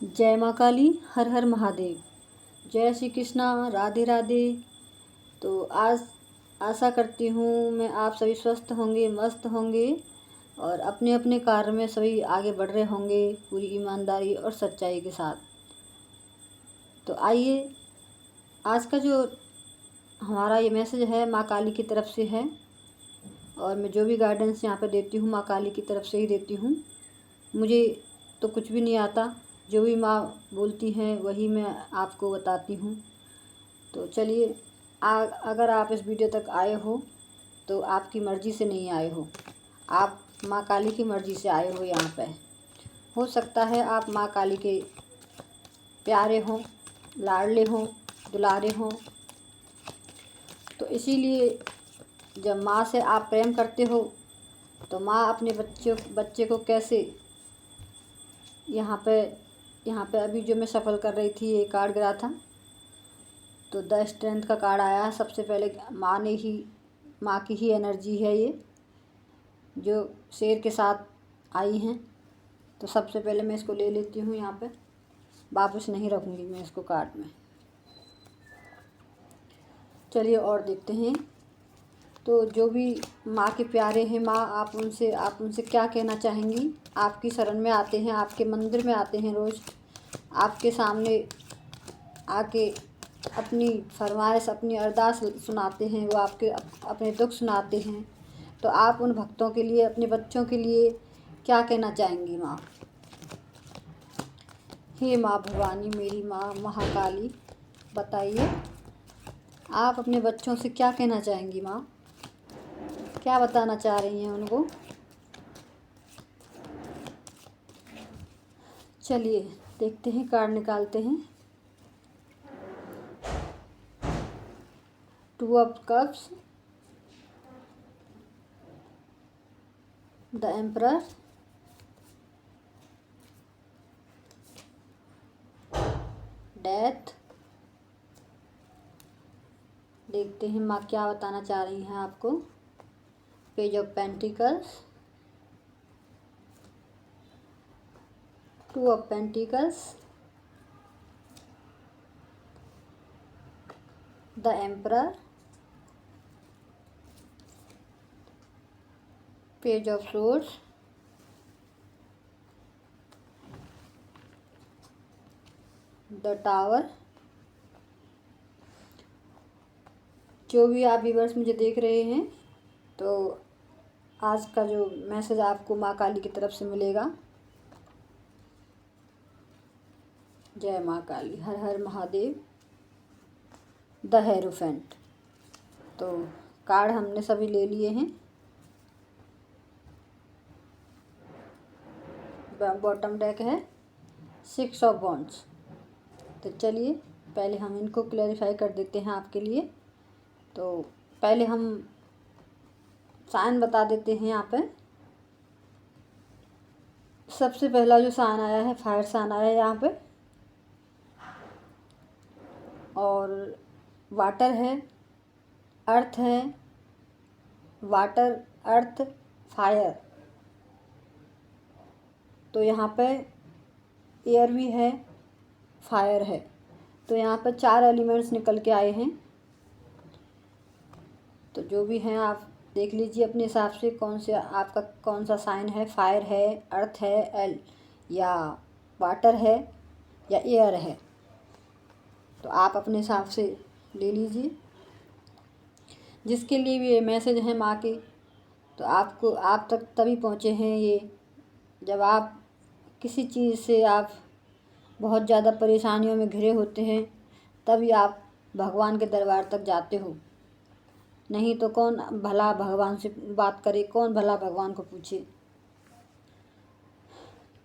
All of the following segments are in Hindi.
जय माँ काली, हर हर महादेव। जय श्री कृष्णा, राधे राधे। तो आज आशा करती हूँ मैं आप सभी स्वस्थ होंगे, मस्त होंगे और अपने अपने कार्य में सभी आगे बढ़ रहे होंगे पूरी ईमानदारी और सच्चाई के साथ। तो आइए, आज का जो हमारा ये मैसेज है माँ काली की तरफ से है और मैं जो भी गाइडेंस यहाँ पे देती हूँ माँ काली की तरफ से ही देती हूँ। मुझे तो कुछ भी नहीं आता, जो भी माँ बोलती हैं वही मैं आपको बताती हूँ। तो चलिए, अगर आप इस वीडियो तक आए हो तो आपकी मर्ज़ी से नहीं आए हो, आप माँ काली की मर्ज़ी से आए हो। यहाँ पे हो सकता है आप माँ काली के प्यारे हों, लाडले हों, दुलारे हों। तो इसीलिए जब माँ से आप प्रेम करते हो तो माँ अपने बच्चे को कैसे यहाँ पे अभी जो मैं सफल कर रही थी ये कार्ड गिरा था तो द स्ट्रेंथ का कार्ड आया। सबसे पहले माँ की ही एनर्जी है ये, जो शेर के साथ आई हैं। तो सबसे पहले मैं इसको ले लेती हूँ, यहाँ पे वापस नहीं रखूँगी मैं इसको कार्ड में। चलिए और देखते हैं। तो जो भी माँ के प्यारे हैं, माँ आप उनसे क्या कहना चाहेंगी। आपकी शरण में आते हैं, आपके मंदिर में आते हैं, रोज़ आपके सामने आके अपनी फरमाइश, अपनी अरदास सुनाते हैं, वो आपके अपने दुख सुनाते हैं। तो आप उन भक्तों के लिए, अपने बच्चों के लिए क्या कहना चाहेंगी माँ। हे माँ भवानी, मेरी माँ महाकाली, बताइए आप अपने बच्चों से क्या कहना चाहेंगी माँ, क्या बताना चाह रही हैं उनको। चलिए देखते हैं, कार्ड निकालते हैं। Two of cups, the emperor, death. देखते हैं माँ क्या बताना चाह रही हैं आपको। Page of pentacles, two of pentacles, the emperor, page of swords, the tower. जो भी आप व्यूअर्स मुझे देख रहे हैं, तो आज का जो मैसेज आपको माँ काली की तरफ से मिलेगा। जय माँ काली, हर हर महादेव। The hierophant. तो कार्ड हमने सभी ले लिए हैं। बॉटम डेक है 6 ऑफ वॉन्ड्स। तो चलिए पहले हम इनको क्लैरिफाई कर देते हैं आपके लिए। तो पहले हम साइन बता देते हैं। यहाँ पे सबसे पहला जो साइन आया है, फायर साइन आया है यहाँ पे, और वाटर है, अर्थ है, वाटर, अर्थ, फायर। तो यहाँ पे एयर भी है, फायर है। तो यहाँ पर 4 एलिमेंट्स निकल के आए हैं। तो जो भी हैं आप देख लीजिए अपने हिसाब से आपका कौन सा साइन है। फायर है, अर्थ है, या वाटर है, या एयर है। तो आप अपने हिसाब से ले लीजिए। जिसके लिए भी ये मैसेज है माँ के, तो आप तक तभी पहुँचे हैं ये जब आप किसी चीज़ से आप बहुत ज़्यादा परेशानियों में घिरे होते हैं, तभी आप भगवान के दरबार तक जाते हो। नहीं तो कौन भला भगवान से बात करे, कौन भला भगवान को पूछे।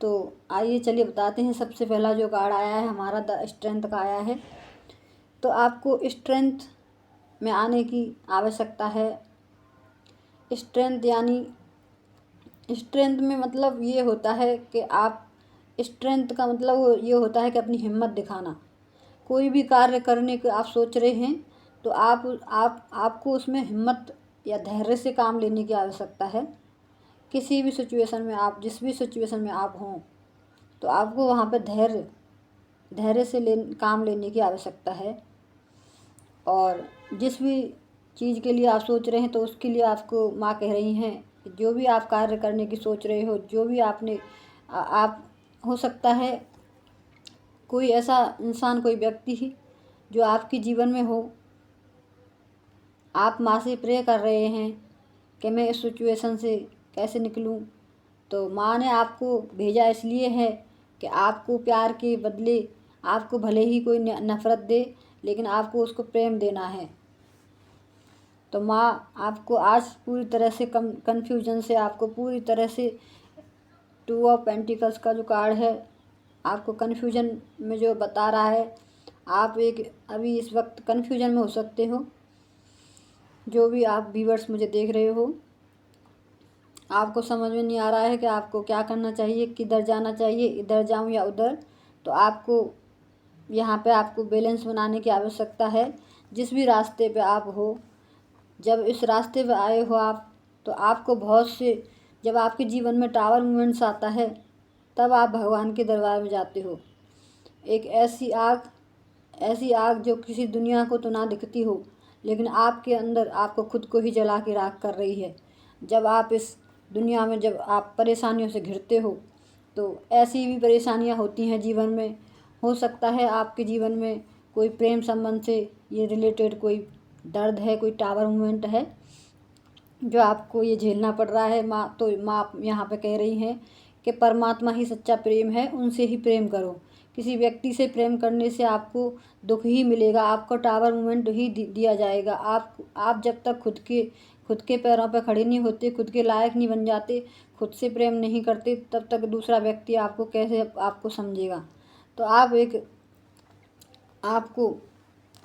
तो आइए चलिए बताते हैं। सबसे पहला जो कार्ड आया है हमारा द स्ट्रेंथ का आया है। तो आपको स्ट्रेंथ में आने की आवश्यकता है। स्ट्रेंथ यानी स्ट्रेंथ में मतलब ये होता है कि आप स्ट्रेंथ का मतलब ये होता है कि अपनी हिम्मत दिखाना। कोई भी कार्य करने को आप सोच रहे हैं तो आपको उसमें हिम्मत या धैर्य से काम लेने की आवश्यकता है। किसी भी सिचुएशन में आप जिस भी सिचुएशन में आप हों तो आपको वहाँ पे धैर्य धैर्य से काम लेने की आवश्यकता है। और जिस भी चीज़ के लिए आप सोच रहे हैं तो उसके लिए आपको माँ कह रही हैं कि जो भी आप कार्य करने की सोच रहे हो, जो भी आपने आप हो सकता है कोई ऐसा इंसान, कोई व्यक्ति ही जो आपके जीवन में हो, आप माँ से प्रे कर रहे हैं कि मैं इस सिचुएशन से कैसे निकलूं, तो माँ ने आपको भेजा इसलिए है कि आपको प्यार के बदले आपको भले ही कोई नफ़रत दे, लेकिन आपको उसको प्रेम देना है। तो माँ आपको आज पूरी तरह से कन्फ्यूजन से, आपको पूरी तरह से 2 ऑफ पेंटिकल्स का जो कार्ड है आपको कन्फ्यूजन में जो बता रहा है, आप अभी इस वक्त कन्फ्यूजन में हो सकते हो। जो भी आप व्यूअर्स मुझे देख रहे हो, आपको समझ में नहीं आ रहा है कि आपको क्या करना चाहिए, किधर जाना चाहिए, इधर जाऊं या उधर। तो आपको यहाँ पे आपको बैलेंस बनाने की आवश्यकता है। जिस भी रास्ते पे आप हो, जब इस रास्ते पे आए हो आप, तो आपको बहुत से, जब आपके जीवन में टावर मूवमेंट्स आता है तब आप भगवान के दरबार में जाते हो। एक ऐसी आग जो किसी दुनिया को तो ना दिखती हो, लेकिन आपके अंदर आपको खुद को ही जला के राख कर रही है। जब आप इस दुनिया में, जब आप परेशानियों से घिरते हो, तो ऐसी भी परेशानियां होती हैं जीवन में। हो सकता है आपके जीवन में कोई प्रेम संबंध से ये रिलेटेड कोई दर्द है, कोई टावर मूवमेंट है जो आपको ये झेलना पड़ रहा है। माँ यहाँ पे कह रही हैं कि परमात्मा ही सच्चा प्रेम है, उनसे ही प्रेम करो। किसी व्यक्ति से प्रेम करने से आपको दुख ही मिलेगा, आपको टावर मूवमेंट ही दिया जाएगा। आप जब तक खुद के पैरों पर खड़े नहीं होते, खुद के लायक नहीं बन जाते, खुद से प्रेम नहीं करते, तब तक दूसरा व्यक्ति आपको कैसे आपको समझेगा। तो आपको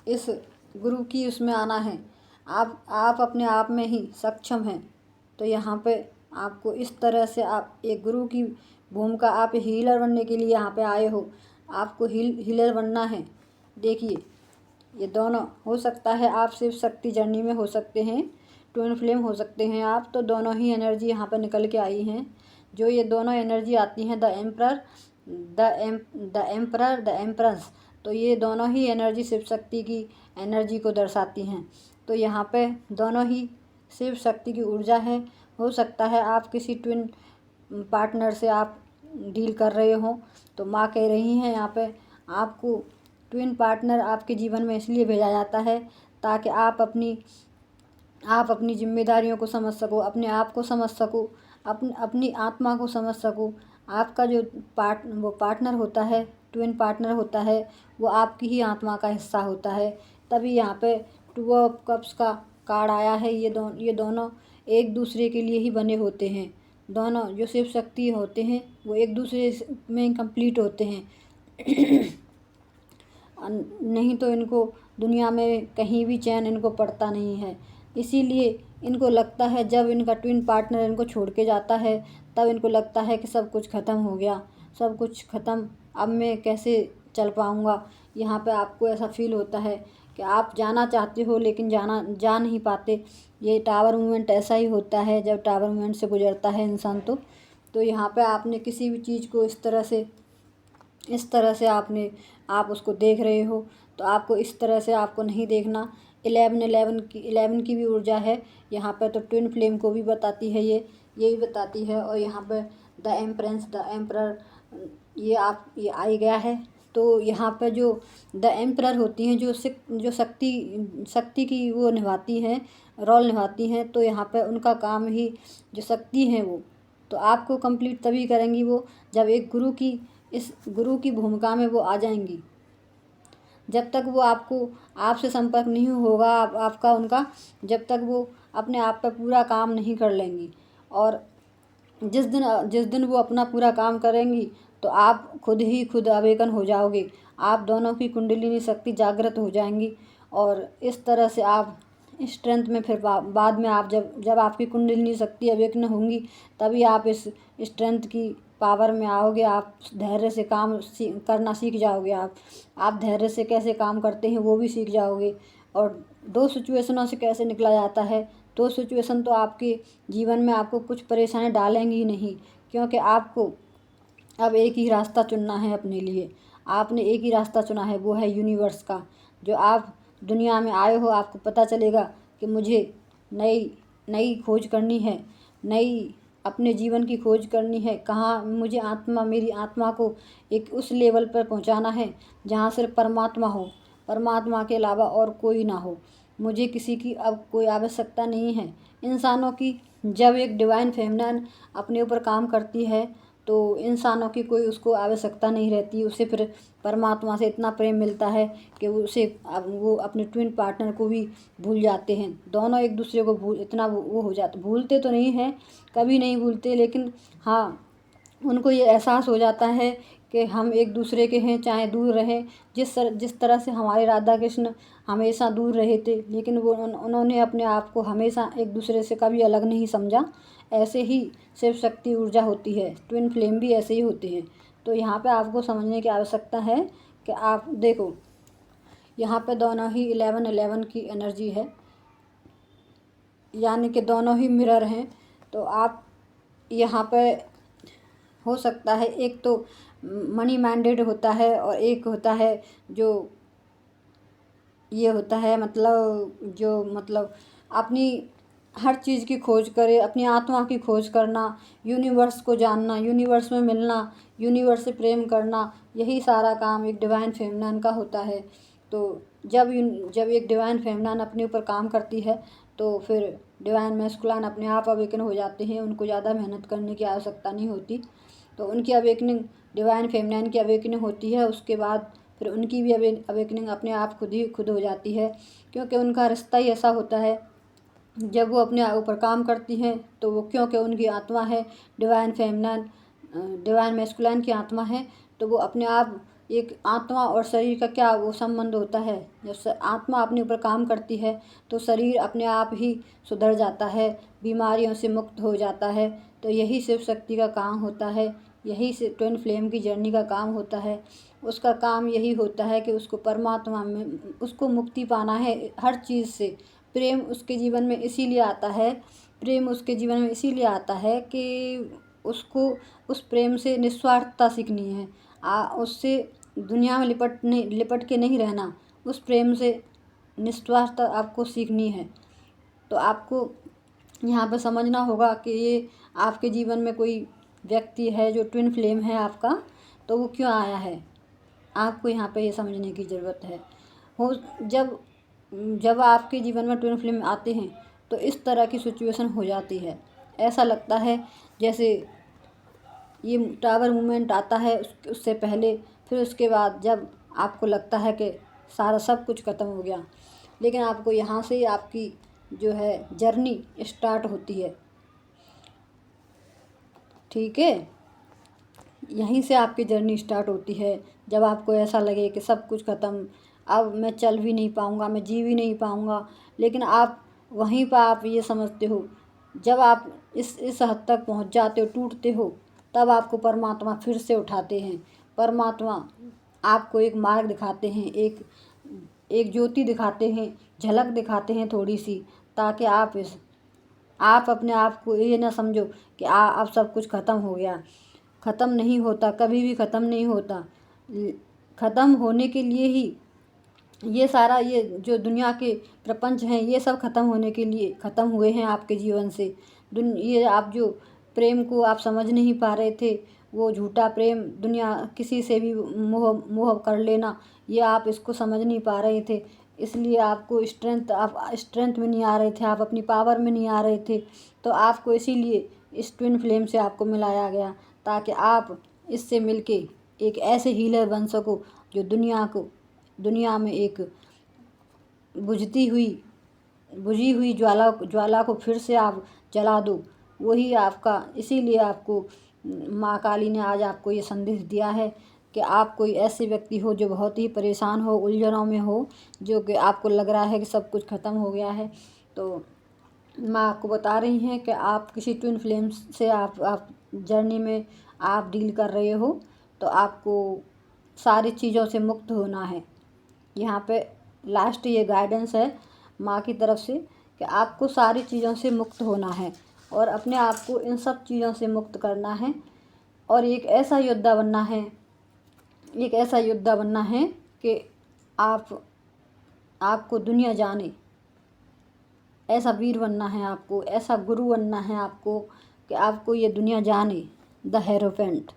इस गुरु की उसमें आना है। आप अपने आप में ही सक्षम हैं। तो यहाँ पे आपको इस तरह से, आप एक गुरु की भूमिका, आप हीलर बनने के लिए यहाँ पे आए हो, आपको हीलर बनना है। देखिए, ये दोनों हो सकता है आप शिव शक्ति जर्नी में हो सकते हैं, ट्विन फ्लेम हो सकते हैं आप, तो दोनों ही एनर्जी यहाँ पर निकल के आई हैं। जो ये दोनों एनर्जी आती हैं, द एम्परर, द एम्परेस, तो ये दोनों ही एनर्जी शिव शक्ति की एनर्जी को दर्शाती हैं। तो यहाँ पे दोनों ही शिव शक्ति की ऊर्जा है। हो सकता है आप किसी ट्विन पार्टनर से आप डील कर रहे हो, तो माँ कह रही हैं यहाँ पे आपको ट्विन पार्टनर आपके जीवन में इसलिए भेजा जाता है ताकि आप अपनी जिम्मेदारियों को समझ सको, अपने आप को समझ सको, अपनी आत्मा को समझ सको। आपका जो पार्टनर होता है, ट्विन पार्टनर होता है, वो आपकी ही आत्मा का हिस्सा होता है। तभी यहाँ पे 2 ऑफ कप्स का कार्ड आया है। ये दोनों एक दूसरे के लिए ही बने होते हैं। दोनों जो शिव शक्ति होते हैं वो एक दूसरे में कंप्लीट होते हैं। नहीं तो इनको दुनिया में कहीं भी चैन इनको पड़ता नहीं है। इसीलिए इनको लगता है, जब इनका ट्विन पार्टनर इनको छोड़ के जाता है, तब इनको लगता है कि सब कुछ ख़त्म हो गया, सब कुछ ख़त्म, अब मैं कैसे चल पाऊँगा। यहाँ पे आपको ऐसा फील होता है कि आप जाना चाहते हो लेकिन जा नहीं पाते। ये टावर मूवमेंट ऐसा ही होता है, जब टावर मूवमेंट से गुजरता है इंसान। तो यहाँ पे आपने किसी भी चीज़ को इस तरह से आप उसको देख रहे हो, तो आपको इस तरह से आपको नहीं देखना। 11 की भी ऊर्जा है यहाँ पर, तो ट्विन फ्लेम को भी बताती है, यही बताती है। और यहाँ पर द एम्परेंस, द एम्परर, ये आई गया है। तो यहाँ पर जो द एम्परर होती हैं, जो शक्ति की वो निभाती हैं, रोल निभाती हैं, तो यहाँ पर उनका काम ही जो शक्ति हैं वो तो आपको कंप्लीट तभी करेंगी वो, जब एक गुरु की भूमिका में वो आ जाएंगी। जब तक वो आपसे संपर्क नहीं होगा आपका उनका, जब तक वो अपने आप पर पूरा काम नहीं कर लेंगी। और जिस दिन वो अपना पूरा काम करेंगी, तो आप खुद अवेकन हो जाओगे। आप दोनों की कुंडलिनी शक्ति जागृत हो जाएंगी। और इस तरह से आप स्ट्रेंथ में फिर बाद में आप जब आपकी कुंडलिनी शक्ति अवेकन होंगी, तभी आप इस स्ट्रेंथ की पावर में आओगे। आप धैर्य से काम करना सीख जाओगे। आप धैर्य से कैसे काम करते हैं वो भी सीख जाओगे। और 2 सिचुएशनों से कैसे निकला जाता है। 2 सिचुएशन तो आपके जीवन में आपको कुछ परेशानी डालेंगी ही नहीं, क्योंकि आपको अब एक ही रास्ता चुनना है अपने लिए। आपने एक ही रास्ता चुना है, वो है यूनिवर्स का। जो आप दुनिया में आए हो, आपको पता चलेगा कि मुझे नई नई खोज करनी है, नई अपने जीवन की खोज करनी है। कहाँ मुझे मेरी आत्मा को एक उस लेवल पर पहुंचाना है जहाँ सिर्फ परमात्मा हो, परमात्मा के अलावा और कोई ना हो। मुझे किसी की अब कोई आवश्यकता नहीं है। इंसानों की जब एक डिवाइन फेमिनिन अपने ऊपर काम करती है तो इंसानों की कोई उसको आवश्यकता नहीं रहती। उसे फिर परमात्मा से इतना प्रेम मिलता है कि वो अपने ट्विन पार्टनर को भी भूल जाते हैं। दोनों एक दूसरे को इतना वो हो जाते, भूलते तो नहीं हैं, कभी नहीं भूलते, लेकिन हाँ, उनको ये एहसास हो जाता है कि हम एक दूसरे के हैं, चाहे दूर रहें। जिस तरह से हमारे राधा कृष्ण हमेशा दूर रहे थे, लेकिन उन्होंने अपने आप को हमेशा एक दूसरे से कभी अलग नहीं समझा। ऐसे ही शिव शक्ति ऊर्जा होती है, ट्विन फ्लेम भी ऐसे ही होते हैं। तो यहाँ पे आपको समझने की आवश्यकता है कि आप देखो, यहाँ पे दोनों ही 11-11 की एनर्जी है, यानी कि दोनों ही मिरर हैं। तो आप यहाँ पे हो सकता है, एक तो मनी माइंडेड होता है और एक होता है जो ये होता है मतलब अपनी हर चीज़ की खोज करे, अपनी आत्मा की खोज करना, यूनिवर्स को जानना, यूनिवर्स में मिलना, यूनिवर्स से प्रेम करना, यही सारा काम एक डिवाइन फेमिनिन का होता है। तो जब एक डिवाइन फेमिनिन अपने ऊपर काम करती है तो फिर डिवाइन मैस्कुलाइन अपने आप अवेकन हो जाते हैं। उनको ज़्यादा मेहनत करने की आवश्यकता नहीं होती। तो उनकी अवेकनिंग, डिवाइन फेमिनिन की अवेकनिंग होती है, उसके बाद फिर उनकी भी अवेकनिंग अपने आप खुद हो जाती है। क्योंकि उनका रिश्ता ही ऐसा होता है, जब वो अपने ऊपर काम करती हैं तो वो, क्योंकि उनकी आत्मा है डिवाइन फेमिनिन, डिवाइन मैस्कुलाइन की आत्मा है, तो वो अपने आप, एक आत्मा और शरीर का क्या वो संबंध होता है। जब आत्मा अपने ऊपर काम करती है तो शरीर अपने आप ही सुधर जाता है, बीमारियों से मुक्त हो जाता है। तो यही शिव शक्ति का काम होता है, यही से ट्विन फ्लेम की जर्नी का काम होता है। उसका काम यही होता है कि उसको परमात्मा में, उसको मुक्ति पाना है हर चीज़ से। प्रेम उसके जीवन में इसीलिए आता है, प्रेम उसके जीवन में इसीलिए आता है कि उसको उस प्रेम से निस्वार्थता सीखनी है। उससे दुनिया में लिपट के नहीं रहना, उस प्रेम से निस्वार्थता आपको सीखनी है। तो आपको यहाँ पर समझना होगा कि ये आपके जीवन में कोई व्यक्ति है जो ट्विन फ्लेम है आपका, तो वो क्यों आया है, आपको यहाँ पे ये समझने की ज़रूरत है। हो जब जब आपके जीवन में ट्विन फ्लेम आते हैं तो इस तरह की सिचुएशन हो जाती है। ऐसा लगता है जैसे ये टावर मूवमेंट आता है, उससे पहले, फिर उसके बाद जब आपको लगता है कि सारा सब कुछ ख़त्म हो गया, लेकिन आपको यहाँ से आपकी जो है जर्नी स्टार्ट होती है। ठीक है, यहीं से आपकी जर्नी स्टार्ट होती है। जब आपको ऐसा लगे कि सब कुछ ख़त्म, अब मैं चल भी नहीं पाऊँगा, मैं जी भी नहीं पाऊँगा, लेकिन आप वहीं पर आप ये समझते हो, जब आप इस हद तक पहुँच जाते हो, टूटते हो, तब आपको परमात्मा फिर से उठाते हैं। परमात्मा आपको एक मार्ग दिखाते हैं, एक ज्योति दिखाते हैं, झलक दिखाते हैं थोड़ी सी, ताकि आप अपने आप को ये ना समझो कि अब सब कुछ ख़त्म हो गया। ख़त्म नहीं होता, कभी भी ख़त्म नहीं होता। ख़त्म होने के लिए ही ये सारा, ये जो दुनिया के प्रपंच हैं, ये सब ख़त्म होने के लिए ख़त्म हुए हैं आपके जीवन से। ये आप जो प्रेम को आप समझ नहीं पा रहे थे, वो झूठा प्रेम, दुनिया किसी से भी मोह कर लेना, ये आप इसको समझ नहीं पा रहे थे, इसलिए आपको आप स्ट्रेंथ में नहीं आ रहे थे, आप अपनी पावर में नहीं आ रहे थे। तो आपको इसीलिए इस ट्विन फ्लेम से आपको मिलाया गया, ताकि आप इससे मिलके एक ऐसे हीलर बन सको जो दुनिया में एक बुझी हुई ज्वाला को फिर से आप जला दो। वही आपका, इसीलिए आपको माँ काली ने आज आपको ये संदेश दिया है कि आप कोई ऐसे व्यक्ति हो जो बहुत ही परेशान हो, उलझनों में हो, जो कि आपको लग रहा है कि सब कुछ ख़त्म हो गया है। तो माँ आपको बता रही हैं कि आप किसी ट्विन फ्लेम से आप जर्नी में आप डील कर रहे हो, तो आपको सारी चीज़ों से मुक्त होना है। यहाँ पे लास्ट ये गाइडेंस है माँ की तरफ से कि आपको सारी चीज़ों से मुक्त होना है और अपने आप को इन सब चीज़ों से मुक्त करना है और एक ऐसा योद्धा बनना है, एक ऐसा योद्धा बनना है कि आपको दुनिया जाने। ऐसा वीर बनना है आपको, ऐसा गुरु बनना है आपको कि आपको ये दुनिया जाने। The hierophant.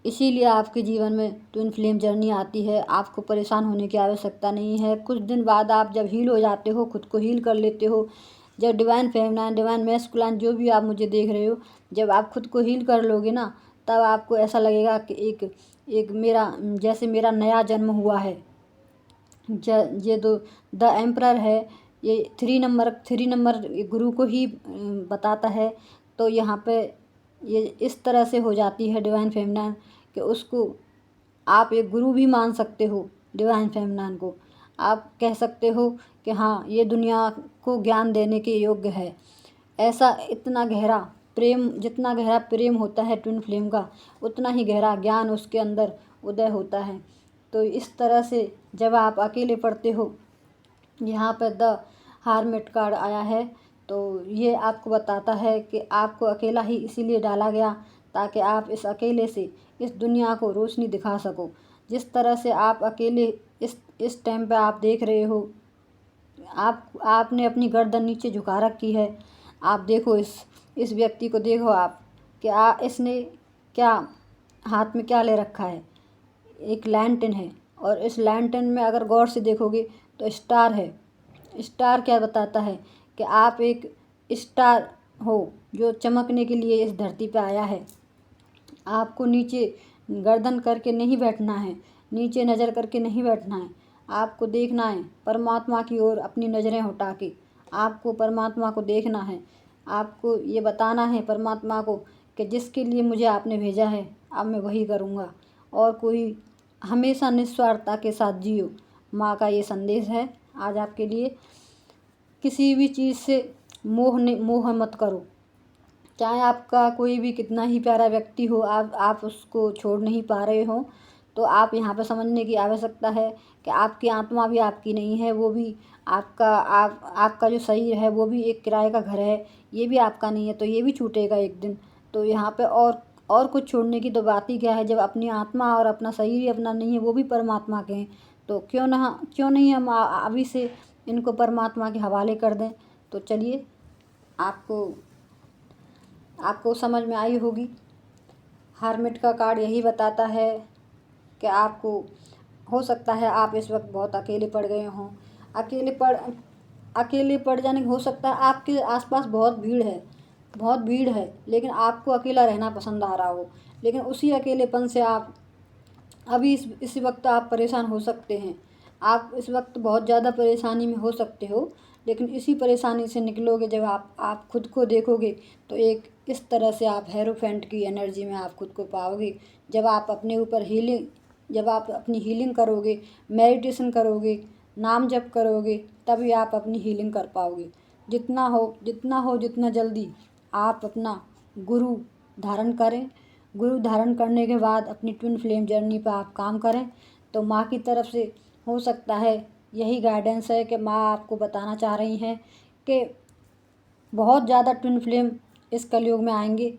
इसीलिए आपके जीवन में ट्विन फ्लेम जर्नी आती है। आपको परेशान होने की आवश्यकता नहीं है। कुछ दिन बाद आप जब हील हो जाते हो, खुद को हील कर लेते हो, जब डिवाइन फेमिनाइन, डिवाइन मैस्कुलाइन, जो भी आप मुझे देख रहे हो, जब आप खुद को हील कर लोगे ना, तब आपको ऐसा लगेगा कि एक मेरा, जैसे मेरा नया जन्म हुआ है। ये तो द एम्परर है, ये 3 नंबर गुरु को ही बताता है। तो यहाँ पे ये इस तरह से हो जाती है डिवाइन फेमिनाइन कि उसको आप एक गुरु भी मान सकते हो। डिवाइन फेमिनाइन को आप कह सकते हो कि हाँ, ये दुनिया को ज्ञान देने के योग्य है। ऐसा इतना गहरा प्रेम, जितना गहरा प्रेम होता है ट्विन फ्लेम का, उतना ही गहरा ज्ञान उसके अंदर उदय होता है। तो इस तरह से जब आप अकेले पढ़ते हो, यहाँ पर द हार्मिट कार्ड आया है, तो ये आपको बताता है कि आपको अकेला ही इसीलिए डाला गया ताकि आप इस अकेले से इस दुनिया को रोशनी दिखा सको। जिस तरह से आप अकेले इस टाइम पे आप देख रहे हो, आपने अपनी गर्दन नीचे झुका रखी है। आप देखो इस व्यक्ति को देखो आप कि इसने क्या हाथ में क्या ले रखा है। एक लैंटर्न है, और इस लैंटर्न में अगर गौर से देखोगे तो स्टार है। स्टार क्या बताता है कि आप एक स्टार हो जो चमकने के लिए इस धरती पे आया है। आपको नीचे गर्दन करके नहीं बैठना है, नीचे नज़र करके नहीं बैठना है। आपको देखना है परमात्मा की ओर, अपनी नज़रें उठा के आपको परमात्मा को देखना है। आपको ये बताना है परमात्मा को कि जिसके लिए मुझे आपने भेजा है, अब मैं वही करूँगा, और कोई हमेशा निस्वार्थता के साथ जियो। माँ का ये संदेश है आज आपके लिए। किसी भी चीज़ से मोह मत करो। चाहे आपका कोई भी कितना ही प्यारा व्यक्ति हो, आप उसको छोड़ नहीं पा रहे हो, तो आप यहाँ पे समझने की आवश्यकता है कि आपकी आत्मा भी आपकी नहीं है। वो भी आपका जो शरीर है वो भी एक किराए का घर है, ये भी आपका नहीं है। तो ये भी छूटेगा एक दिन। तो यहाँ पे और कुछ छोड़ने की तो बात ही क्या है, जब अपनी आत्मा और अपना शरीर ही अपना नहीं है, वो भी परमात्मा के हैं। तो क्यों नहीं हम अभी से इनको परमात्मा के हवाले कर दें। तो चलिए, आपको समझ में आई होगी। हार्मिट का कार्ड यही बताता है कि आपको हो सकता है आप इस वक्त बहुत अकेले पड़ गए हों। अकेले पड़ जाने हो सकता है आपके आसपास बहुत भीड़ है, लेकिन आपको अकेला रहना पसंद आ रहा हो। लेकिन उसी अकेलेपन से आप अभी इस वक्त आप परेशान हो सकते हैं। आप इस वक्त बहुत ज़्यादा परेशानी में हो सकते हो, लेकिन इसी परेशानी से निकलोगे जब आप खुद को देखोगे। तो एक इस तरह से आप हेरोफेंट की एनर्जी में आप खुद को पाओगे। जब आप अपनी हीलिंग करोगे, मेडिटेशन करोगे, नाम जप करोगे, तभी आप अपनी हीलिंग कर पाओगे। जितना जल्दी आप अपना गुरु धारण करें। गुरु धारण करने के बाद अपनी ट्विन फ्लेम जर्नी पर आप काम करें। तो माँ की तरफ से हो सकता है यही गाइडेंस है कि माँ आपको बताना चाह रही हैं कि बहुत ज़्यादा ट्विन फ्लेम इस कलयुग में आएंगे,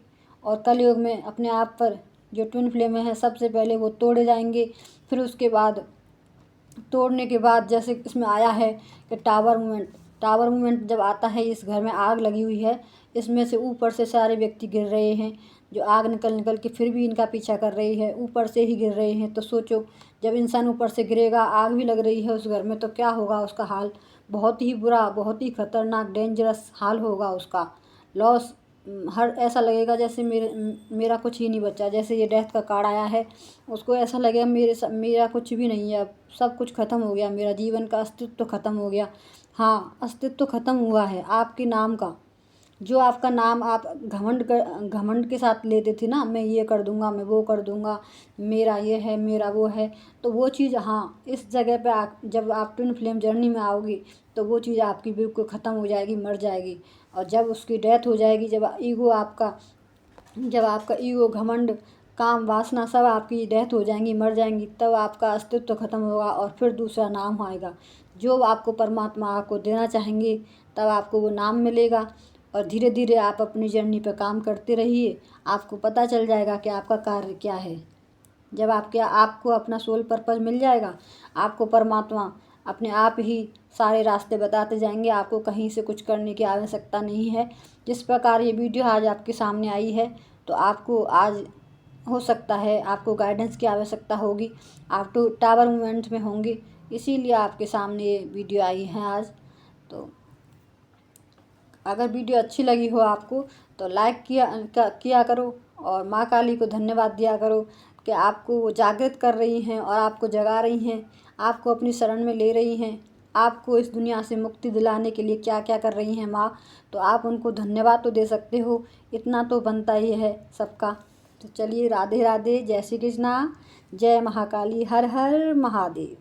और कलयुग में अपने आप पर जो ट्विन फ्लेम है सबसे पहले वो तोड़े जाएंगे। फिर उसके बाद तोड़ने के बाद जैसे इसमें आया है कि टावर मूवमेंट जब आता है, इस घर में आग लगी हुई है, इसमें से ऊपर से सारे व्यक्ति गिर रहे हैं, जो आग निकल के फिर भी इनका पीछा कर रही है, ऊपर से ही गिर रहे हैं। तो सोचो, जब इंसान ऊपर से गिरेगा, आग भी लग रही है उस घर में, तो क्या होगा उसका हाल। बहुत ही बुरा, बहुत ही खतरनाक, डेंजरस हाल होगा उसका। लॉस, हर ऐसा लगेगा जैसे मेरा कुछ ही नहीं बचा। जैसे ये डेथ का कार्ड आया है, उसको ऐसा लगेगा मेरा कुछ भी नहीं है, अब सब कुछ ख़त्म हो गया, मेरा जीवन का अस्तित्व ख़त्म हो गया। हाँ, अस्तित्व ख़त्म हुआ है आपके नाम का। जो आपका नाम आप घमंड के साथ लेते थे ना, मैं ये कर दूंगा, मैं वो कर दूंगा, मेरा ये है, मेरा वो है, तो वो चीज़, हाँ, इस जगह पे जब आप ट्विन फ्लेम जर्नी में आओगी तो वो चीज़ आपकी बिल्कुल ख़त्म हो जाएगी, मर जाएगी। और जब उसकी डेथ हो जाएगी, जब आपका ईगो, घमंड, काम, वासना सब आपकी डेथ हो जाएंगी, मर जाएंगी, तब आपका अस्तित्व ख़त्म होगा और फिर दूसरा नाम आएगा जो आपको परमात्मा आपको देना चाहेंगे। तब आपको वो नाम मिलेगा, और धीरे धीरे आप अपनी जर्नी पर काम करते रहिए। आपको पता चल जाएगा कि आपका कार्य क्या है। जब आपको अपना सोल पर्पस मिल जाएगा, आपको परमात्मा अपने आप ही सारे रास्ते बताते जाएंगे। आपको कहीं से कुछ करने की आवश्यकता नहीं है। जिस प्रकार ये वीडियो आज आपके सामने आई है, तो आपको आज हो सकता है आपको गाइडेंस की आवश्यकता होगी, आप तो टावर मूवमेंट में होंगे, इसीलिए आपके सामने ये वीडियो आई है आज। तो अगर वीडियो अच्छी लगी हो आपको तो लाइक किया करो और माँ काली को धन्यवाद दिया करो कि आपको वो जागृत कर रही हैं और आपको जगा रही हैं, आपको अपनी शरण में ले रही हैं, आपको इस दुनिया से मुक्ति दिलाने के लिए क्या क्या कर रही हैं माँ। तो आप उनको धन्यवाद तो दे सकते हो, इतना तो बनता ही है सबका। तो चलिए, राधे राधे, जय श्री कृष्णा, जय महाकाली, हर हर महादेव।